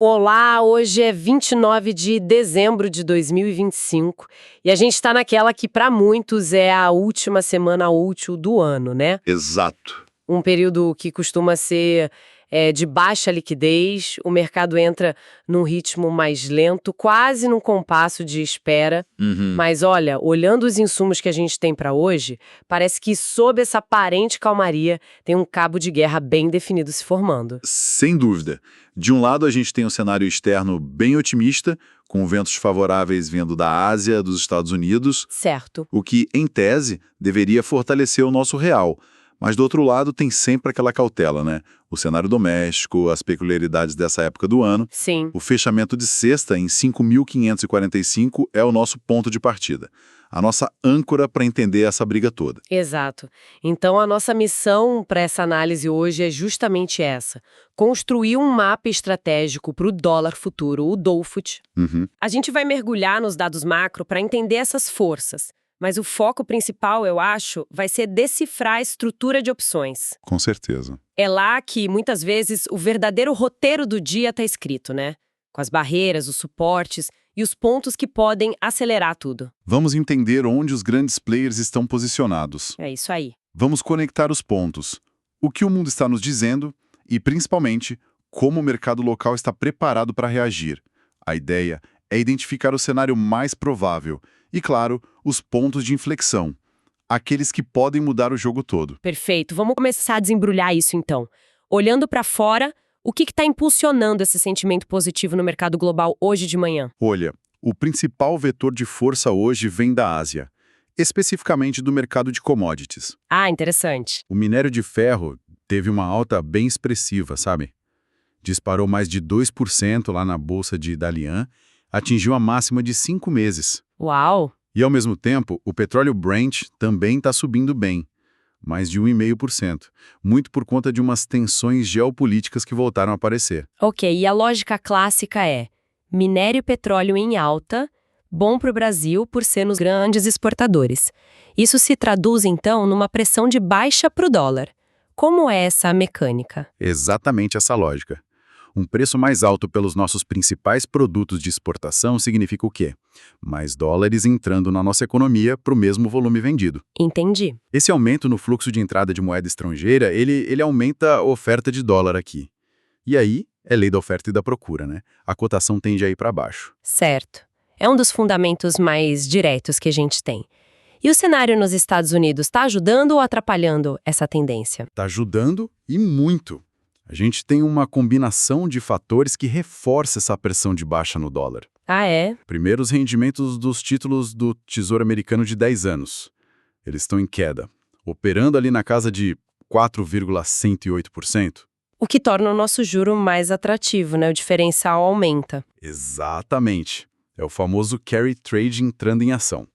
Olá, hoje é 29 de dezembro de 2025 e a gente está naquela que para muitos é a última semana útil do ano, né? Exato. Um período que costuma ser de baixa liquidez, o mercado entra num ritmo mais lento, quase num compasso de espera. Uhum. Mas olha, olhando os insumos que a gente tem para hoje, parece que sob essa aparente calmaria tem um cabo de guerra bem definido se formando. Sem dúvida. De um lado, a gente tem um cenário externo bem otimista, com ventos favoráveis vindo da Ásia, dos Estados Unidos, Certo. o que, em tese, deveria fortalecer o nosso real. Mas do outro lado, tem sempre aquela cautela, né? O cenário doméstico, as peculiaridades dessa época do ano. Sim. O fechamento de sexta em 5.545 é o nosso ponto de partida. A nossa âncora para entender essa briga toda. Exato. Então, a nossa missão para essa análise hoje é justamente essa: construir um mapa estratégico para o dólar futuro, o DOLFUT. Uhum. A gente vai mergulhar nos dados macro para entender essas forças, mas o foco principal, eu acho, vai ser decifrar a estrutura de opções. Com certeza. É lá que, muitas vezes, o verdadeiro roteiro do dia está escrito, né? Com as barreiras, os suportes e os pontos que podem acelerar tudo. Vamos entender onde os grandes players estão posicionados. É isso aí. Vamos conectar os pontos. O que o mundo está nos dizendo e, principalmente, como o mercado local está preparado para reagir. A ideia é identificar o cenário mais provável e, claro, os pontos de inflexão. Aqueles que podem mudar o jogo todo. Perfeito. Vamos começar a desembrulhar isso, então. Olhando para fora, o que está impulsionando esse sentimento positivo no mercado global hoje de manhã? Olha, o principal vetor de força hoje vem da Ásia, especificamente do mercado de commodities. Ah, interessante. O minério de ferro teve uma alta bem expressiva, sabe? Disparou mais de 2% lá na bolsa de Dalian, atingiu a máxima de 5 meses. Uau! E, ao mesmo tempo, o petróleo Brent também está subindo bem, mais de 1,5%, muito por conta de umas tensões geopolíticas que voltaram a aparecer. Ok, e a lógica clássica é: minério e petróleo em alta, bom para o Brasil por ser nos grandes exportadores. Isso se traduz, então, numa pressão de baixa para o dólar. Como é essa mecânica? Exatamente essa lógica. Um preço mais alto pelos nossos principais produtos de exportação significa o quê? Mais dólares entrando na nossa economia para o mesmo volume vendido. Entendi. Esse aumento no fluxo de entrada de moeda estrangeira, ele aumenta a oferta de dólar aqui. E aí, é lei da oferta e da procura, né? A cotação tende a ir para baixo. Certo. É um dos fundamentos mais diretos que a gente tem. E o cenário nos Estados Unidos está ajudando ou atrapalhando essa tendência? Está ajudando e muito. A gente tem uma combinação de fatores que reforça essa pressão de baixa no dólar. Ah, é? Primeiro, os rendimentos dos títulos do Tesouro Americano de 10 anos. Eles estão em queda, operando ali na casa de 4,108%. O que torna o nosso juro mais atrativo, né? O diferencial aumenta. Exatamente. É o famoso carry trade entrando em ação.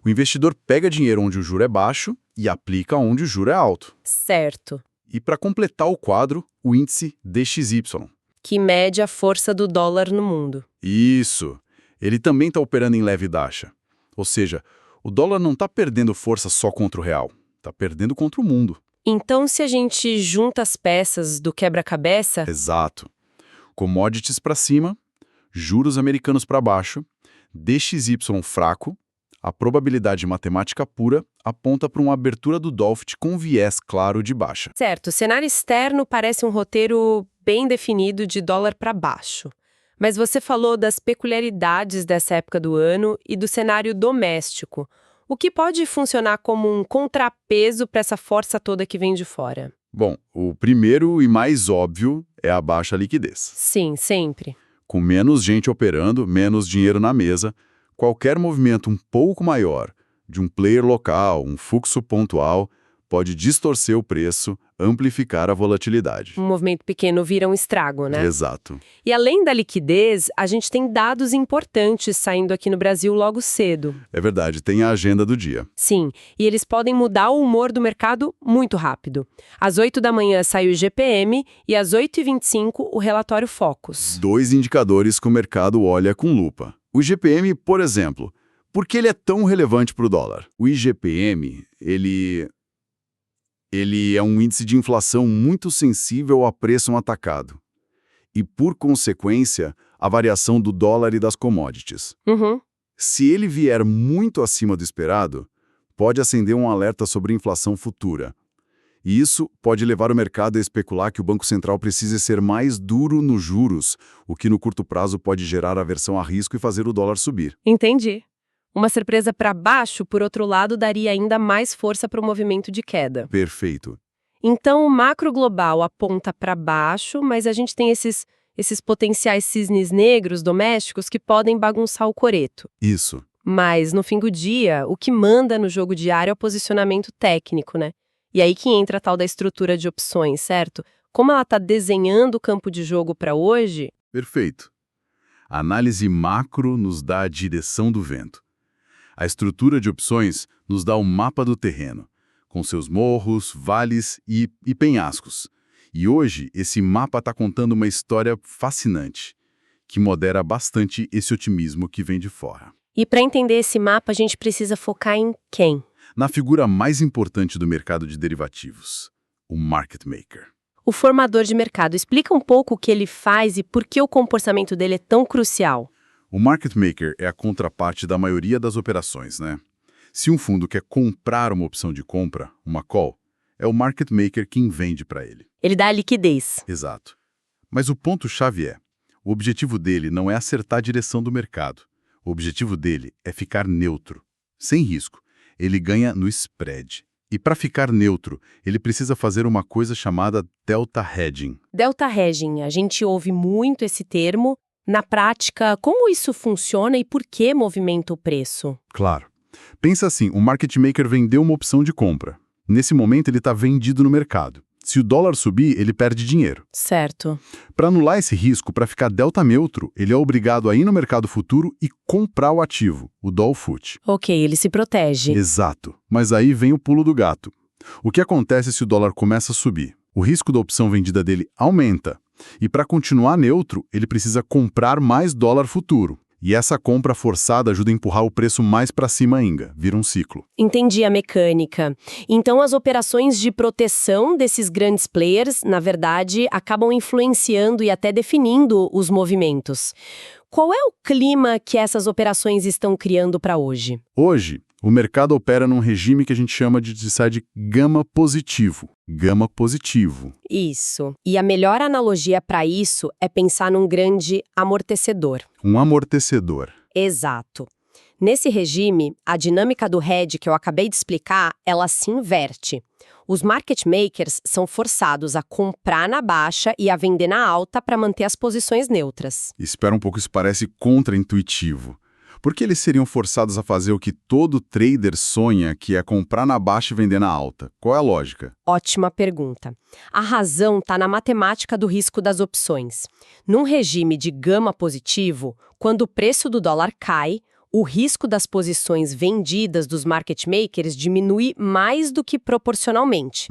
O investidor pega dinheiro onde o juro é baixo e aplica onde o juro é alto. Certo. E para completar o quadro, o índice DXY. Que mede a força do dólar no mundo. Isso. Ele também está operando em leve baixa. Ou seja, o dólar não está perdendo força só contra o real. Está perdendo contra o mundo. Então, se a gente junta as peças do quebra-cabeça... Exato. Commodities para cima, juros americanos para baixo, DXY fraco, a probabilidade matemática pura aponta para uma abertura do DOLFT com viés claro de baixa. Certo, o cenário externo parece um roteiro bem definido de dólar para baixo. Mas você falou das peculiaridades dessa época do ano e do cenário doméstico. O que pode funcionar como um contrapeso para essa força toda que vem de fora? Bom, o primeiro e mais óbvio é a baixa liquidez. Sim, sempre. Com menos gente operando, menos dinheiro na mesa, qualquer movimento um pouco maior de um player local, um fluxo pontual, pode distorcer o preço, amplificar a volatilidade. Um movimento pequeno vira um estrago, né? Exato. E além da liquidez, a gente tem dados importantes saindo aqui no Brasil logo cedo. É verdade, tem a agenda do dia. Sim, e eles podem mudar o humor do mercado muito rápido. Às 8 da manhã sai o GPM e às 8h25 o relatório Focus. 2 indicadores que o mercado olha com lupa. O IGPM, por exemplo, por que ele é tão relevante para o dólar? O IGPM, ele é um índice de inflação muito sensível a preço no atacado. e, por consequência, a variação do dólar e das commodities. Uhum. Se ele vier muito acima do esperado, pode acender um alerta sobre inflação futura. E isso pode levar o mercado a especular que o Banco Central precise ser mais duro nos juros, o que no curto prazo pode gerar aversão a risco e fazer o dólar subir. Entendi. Uma surpresa para baixo, por outro lado, daria ainda mais força para o movimento de queda. Perfeito. Então, o macro global aponta para baixo, mas a gente tem esses potenciais cisnes negros domésticos que podem bagunçar o coreto. Isso. Mas, no fim do dia, o que manda no jogo diário é o posicionamento técnico, né? E aí que entra a tal da estrutura de opções, certo? Como ela está desenhando o campo de jogo para hoje... Perfeito. A análise macro nos dá a direção do vento. A estrutura de opções nos dá o mapa do terreno, com seus morros, vales e penhascos. E hoje, esse mapa está contando uma história fascinante, que modera bastante esse otimismo que vem de fora. E para entender esse mapa, a gente precisa focar em quem? Na figura mais importante do mercado de derivativos, o market maker. O formador de mercado. Explica um pouco o que ele faz e por que o comportamento dele é tão crucial. O market maker é a contraparte da maioria das operações, né? Se um fundo quer comprar uma opção de compra, uma call, é o market maker quem vende para ele. Ele dá a liquidez. Exato. Mas o ponto-chave é, o objetivo dele não é acertar a direção do mercado. O objetivo dele é ficar neutro, sem risco. Ele ganha no spread. E para ficar neutro, ele precisa fazer uma coisa chamada delta hedging. Delta hedging, a gente ouve muito esse termo. Na prática, como isso funciona e por que movimenta o preço? Claro. Pensa assim, o market maker vendeu uma opção de compra. Nesse momento, ele está vendido no mercado. Se o dólar subir, ele perde dinheiro. Certo. Para anular esse risco, para ficar delta neutro, ele é obrigado a ir no mercado futuro e comprar o ativo, o Dolfut. Ok, ele se protege. Exato. Mas aí vem o pulo do gato. O que acontece se o dólar começa a subir? O risco da opção vendida dele aumenta. E para continuar neutro, ele precisa comprar mais dólar futuro. E essa compra forçada ajuda a empurrar o preço mais para cima ainda, vira um ciclo. Entendi a mecânica. Então, as operações de proteção desses grandes players, na verdade, acabam influenciando e até definindo os movimentos. Qual é o clima que essas operações estão criando para hoje? Hoje, o mercado opera num regime que a gente chama de gama positivo. Gama positivo. Isso. E a melhor analogia para isso é pensar num grande amortecedor. Um amortecedor. Exato. Nesse regime, a dinâmica do hedge que eu acabei de explicar, ela se inverte. Os market makers são forçados a comprar na baixa e a vender na alta para manter as posições neutras. Espera um pouco, isso parece contraintuitivo. Por que eles seriam forçados a fazer o que todo trader sonha, que é comprar na baixa e vender na alta? Qual é a lógica? Ótima pergunta. A razão está na matemática do risco das opções. Num regime de gama positivo, quando o preço do dólar cai, o risco das posições vendidas dos market makers diminui mais do que proporcionalmente.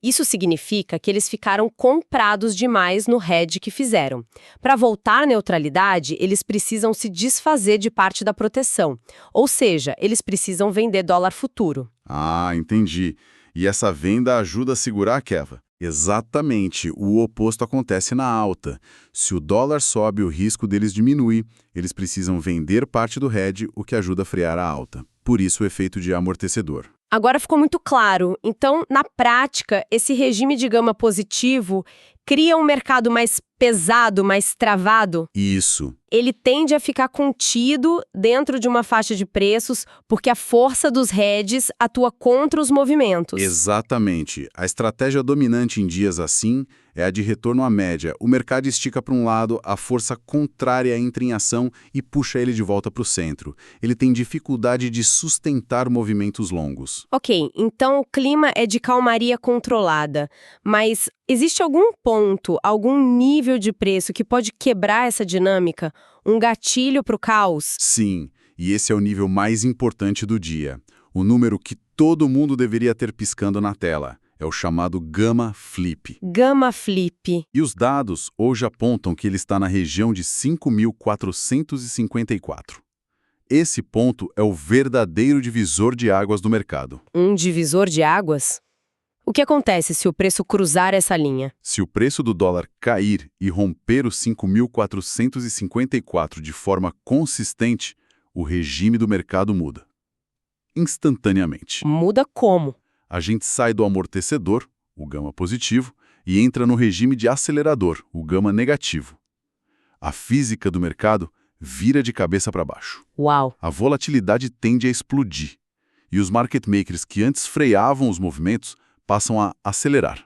Isso significa que eles ficaram comprados demais no hedge que fizeram. Para voltar à neutralidade, eles precisam se desfazer de parte da proteção. Ou seja, eles precisam vender dólar futuro. Ah, entendi. E essa venda ajuda a segurar a queda. Exatamente, o oposto acontece na alta. Se o dólar sobe, o risco deles diminui. Eles precisam vender parte do hedge, o que ajuda a frear a alta. Por isso o efeito de amortecedor. Agora ficou muito claro. Então, na prática, esse regime de gama positivo cria um mercado mais pesado, mais travado. Isso. Ele tende a ficar contido dentro de uma faixa de preços porque a força dos hedges atua contra os movimentos. Exatamente. A estratégia dominante em dias assim é a de retorno à média. O mercado estica para um lado, a força contrária entra em ação e puxa ele de volta para o centro. Ele tem dificuldade de sustentar movimentos longos. Ok, então o clima é de calmaria controlada, mas existe algum ponto, algum nível de preço que pode quebrar essa dinâmica? Um gatilho para o caos? Sim, e esse é o nível mais importante do dia. O número que todo mundo deveria ter piscando na tela. É o chamado Gamma Flip. Gamma Flip. E os dados hoje apontam que ele está na região de 5.454. Esse ponto é o verdadeiro divisor de águas do mercado. Um divisor de águas? O que acontece se o preço cruzar essa linha? Se o preço do dólar cair e romper os 5.454 de forma consistente, o regime do mercado muda. Instantaneamente. Muda como? A gente sai do amortecedor, o gama positivo, e entra no regime de acelerador, o gama negativo. A física do mercado vira de cabeça para baixo. Uau! A volatilidade tende a explodir. E os market makers que antes freavam os movimentos passam a acelerar.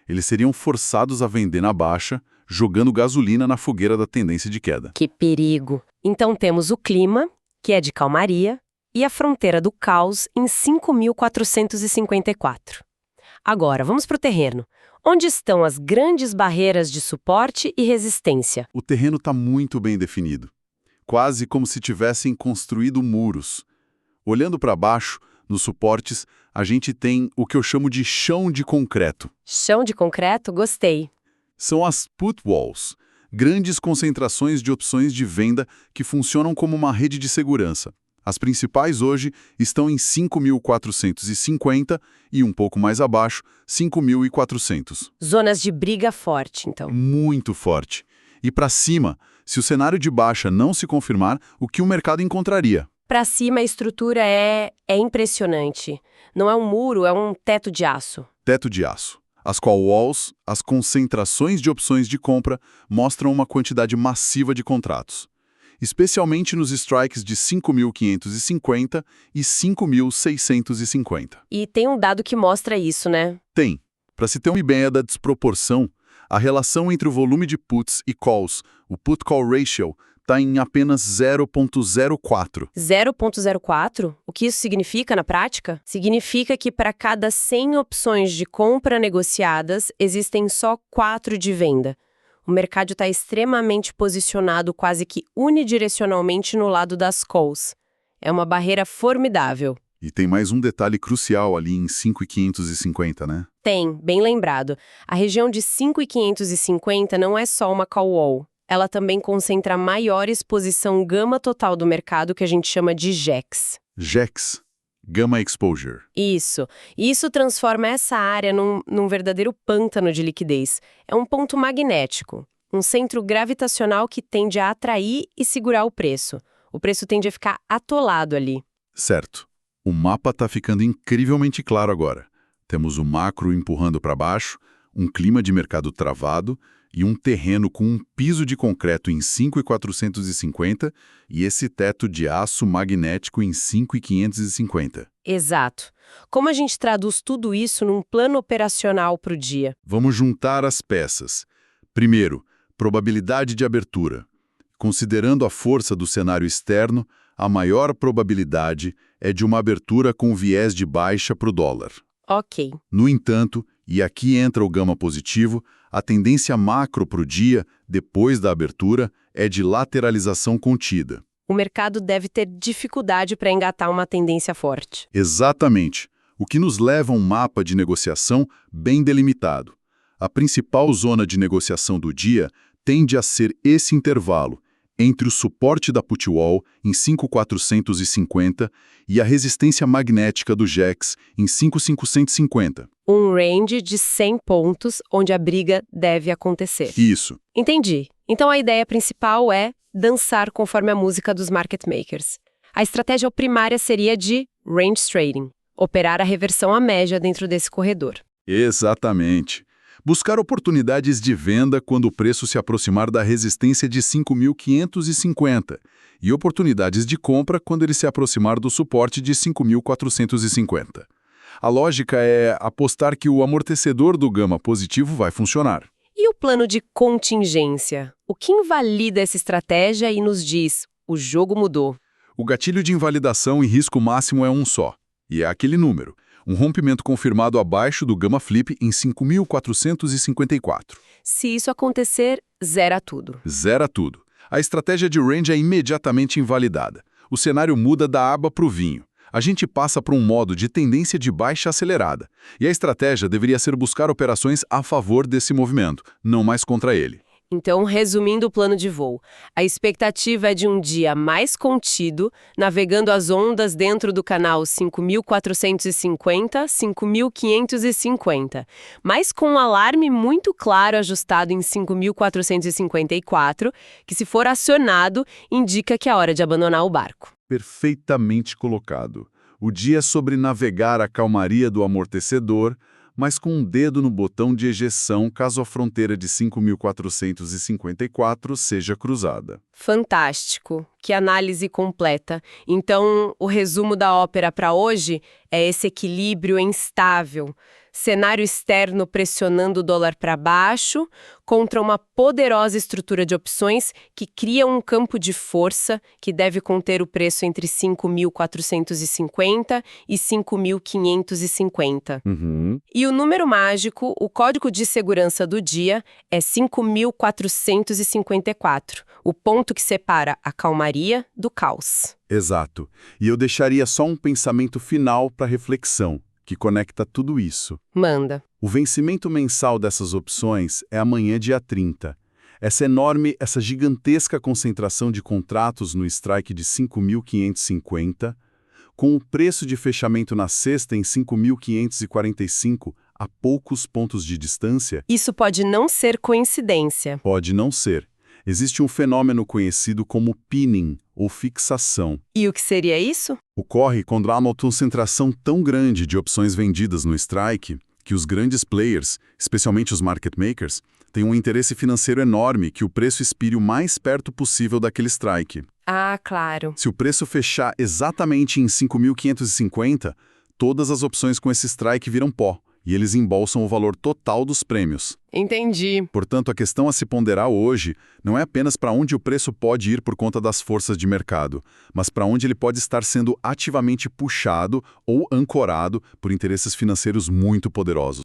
Eles seriam forçados a vender na baixa, jogando gasolina na fogueira da tendência de queda. Que perigo! Então temos o clima, que é de calmaria, e a fronteira do caos em 5.454. Agora, vamos para o terreno. Onde estão as grandes barreiras de suporte e resistência? O terreno está muito bem definido, quase como se tivessem construído muros. Olhando para baixo, nos suportes, a gente tem o que eu chamo de chão de concreto. Chão de concreto? Gostei. São as put walls, grandes concentrações de opções de venda que funcionam como uma rede de segurança. As principais hoje estão em 5.450 e, um pouco mais abaixo, 5.400. Zonas de briga forte, então. Muito forte. E para cima, se o cenário de baixa não se confirmar, o que o mercado encontraria? Para cima, a estrutura é impressionante. Não é um muro, é um teto de aço. Teto de aço. As call walls, as concentrações de opções de compra, mostram uma quantidade massiva de contratos, especialmente nos strikes de 5.550 e 5.650. E tem um dado que mostra isso, né? Tem. Para se ter uma ideia da desproporção, a relação entre o volume de puts e calls, o put-call ratio, está em apenas 0,04. 0,04? O que isso significa na prática? Significa que para cada 100 opções de compra negociadas, existem só 4 de venda. O mercado está extremamente posicionado quase que unidirecionalmente no lado das calls. É uma barreira formidável. E tem mais um detalhe crucial ali em 5.550, né? Tem, bem lembrado. A região de 5.550 não é só uma call wall. Ela também concentra a maior exposição gama total do mercado, que a gente chama de GEX. GEX, Gamma Exposure. Isso. E isso transforma essa área num verdadeiro pântano de liquidez. É um ponto magnético, um centro gravitacional que tende a atrair e segurar o preço. O preço tende a ficar atolado ali. Certo. O mapa está ficando incrivelmente claro agora. Temos o macro empurrando para baixo, um clima de mercado travado e um terreno com um piso de concreto em 5.450 e esse teto de aço magnético em 5.550. Exato. Como a gente traduz tudo isso num plano operacional para o dia? Vamos juntar as peças. Primeiro, probabilidade de abertura. Considerando a força do cenário externo, a maior probabilidade é de uma abertura com viés de baixa para o dólar. Ok. No entanto, e aqui entra o gama positivo, a tendência macro para o dia, depois da abertura, é de lateralização contida. O mercado deve ter dificuldade para engatar uma tendência forte. Exatamente. O que nos leva a um mapa de negociação bem delimitado. A principal zona de negociação do dia tende a ser esse intervalo, entre o suporte da put wall em 5.450 e a resistência magnética do GEX em 5.550. Um range de 100 pontos onde a briga deve acontecer. Isso. Entendi. Então a ideia principal é dançar conforme a música dos market makers. A estratégia primária seria de range trading, operar a reversão à média dentro desse corredor. Exatamente. Buscar oportunidades de venda quando o preço se aproximar da resistência de 5.550 e oportunidades de compra quando ele se aproximar do suporte de 5.450. A lógica é apostar que o amortecedor do gama positivo vai funcionar. E o plano de contingência? O que invalida essa estratégia e nos diz, o jogo mudou? O gatilho de invalidação e risco máximo é um só, e é aquele número. Um rompimento confirmado abaixo do Gamma Flip em 5.454. Se isso acontecer, zera tudo. Zera tudo. A estratégia de range é imediatamente invalidada. O cenário muda da aba para o vinho. A gente passa para um modo de tendência de baixa acelerada. E a estratégia deveria ser buscar operações a favor desse movimento, não mais contra ele. Então, resumindo o plano de voo, a expectativa é de um dia mais contido, navegando as ondas dentro do canal 5.450, 5.550, mas com um alarme muito claro ajustado em 5.454, que se for acionado, indica que é hora de abandonar o barco. Perfeitamente colocado. O dia é sobre navegar a calmaria do amortecedor, mas com um dedo no botão de ejeção caso a fronteira de 5.454 seja cruzada. Fantástico, que análise completa. Então, o resumo da ópera para hoje é esse equilíbrio instável. Cenário externo pressionando o dólar para baixo, contra uma poderosa estrutura de opções que cria um campo de força que deve conter o preço entre 5.450 e 5.550. E o número mágico, o código de segurança do dia, é 5.454, o ponto que separa a calmaria do caos. Exato. E eu deixaria só um pensamento final para reflexão, que conecta tudo isso. Manda. O vencimento mensal dessas opções é amanhã, dia 30. Essa gigantesca concentração de contratos no strike de 5.550, com o preço de fechamento na sexta em 5.545, a poucos pontos de distância. Isso pode não ser coincidência. Pode não ser. Existe um fenômeno conhecido como pinning, ou fixação. E o que seria isso? Ocorre quando há uma concentração tão grande de opções vendidas no strike que os grandes players, especialmente os market makers, têm um interesse financeiro enorme que o preço expire o mais perto possível daquele strike. Ah, claro. Se o preço fechar exatamente em 5.550, todas as opções com esse strike viram pó, e eles embolsam o valor total dos prêmios. Entendi. Portanto, a questão a se ponderar hoje não é apenas para onde o preço pode ir por conta das forças de mercado, mas para onde ele pode estar sendo ativamente puxado ou ancorado por interesses financeiros muito poderosos.